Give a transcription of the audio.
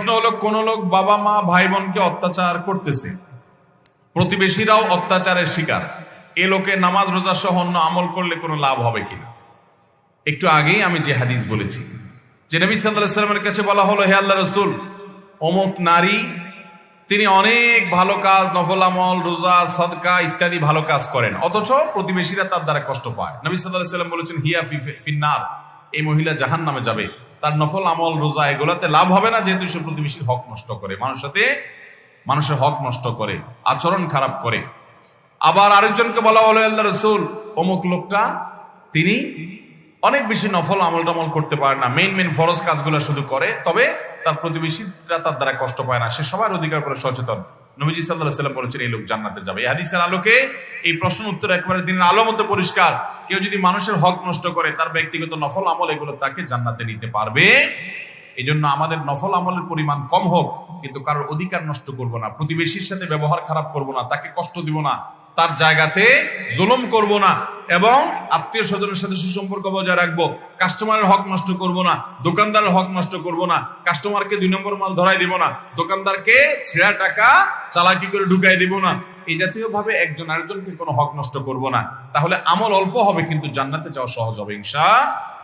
প্রশ্ন হলো, কোন লোক বাবা মা ভাই বোনকে অত্যাচার করতেছে, প্রতিবেশীরাও অত্যাচারের শিকার, এ লোকে নামাজ রোজা সহ অন্য আমল করলে কোনো লাভ হবে কিনা? একটু আগেই আমি যে হাদিস বলেছি, যে নবী সাল্লাল্লাহু আলাইহি ওয়াসাল্লামের কাছে বলা হলো, হে আল্লাহর রাসূল, অমুক নারী তিনি অনেক ভালো কাজ, নফল আমল, রোজা, সাদকা ইত্যাদি ভালো কাজ করেন, অথচ প্রতিবেশীরা তার দ্বারা কষ্ট পায়। নবী সাল্লাল্লাহু আলাইহি ওয়াসাল্লাম বলেছেন, হিয়া ফিন্নার, এই মহিলা জাহান্নামে যাবে, তার নফল আমল, রোজা এগুলাতে লাভ হবে না, যেহেতু সে প্রতিবেশীর হক নষ্ট করে, মানুষের হক নষ্ট করে, আচরণ খারাপ করে। আবার আরেকজনকে বলা হলো, আল্লাহর রাসূল, অমুক লোকটা তিনি অনেক বেশি নফল আমল টামল করতে পারে না, মেইন ফরজ কাজগুলো শুধু করে, তবে তার প্রতিবেশীরা তার দ্বারা কষ্ট পায় না, সে সবার অধিকার করে সচেতন। নবীজি সাল্লাল্লাহু আলাইহি ওয়াসাল্লাম বলেছেন, এই লোক জান্নাতে যাবে। এই হাদিসের আলোকে এই প্রশ্নের উত্তর একেবারে দিনের আলো মতো পরিষ্কার। কেউ যদি মানুষের হক নষ্ট করে, তার ব্যক্তিগত নফল আমল এগুলো তাকে জান্নাতে নিতে পারবে। এই জন্য আমাদের নফল আমলের পরিমাণ কম হোক, কিন্তু কারোর অধিকার নষ্ট করব না, প্রতিবেশীর সাথে ব্যবহার খারাপ করব না, তাকে কষ্ট দিব না, তার জায়গাতে জুলুম করব না, এবং আত্মীয় স্বজনের সাথে সুসম্পর্ক বজায় রাখবো। কাস্টমারের হক নষ্ট করব না, দোকানদারের হক নষ্ট করব না, কাস্টমারকে 2 নম্বর মাল ধরাই দিব না, দোকানদারকে ছেঁড়া টাকা চালাকি করে ঢুকাই দিব না, এই জাতীয় ভাবে একজন আরেকজনকে কোনো হক নষ্ট করব না। তাহলে আমল অল্প হবে, কিন্তু জান্নাতে যাওয়া সহজ হবে ইনশাআল্লাহ।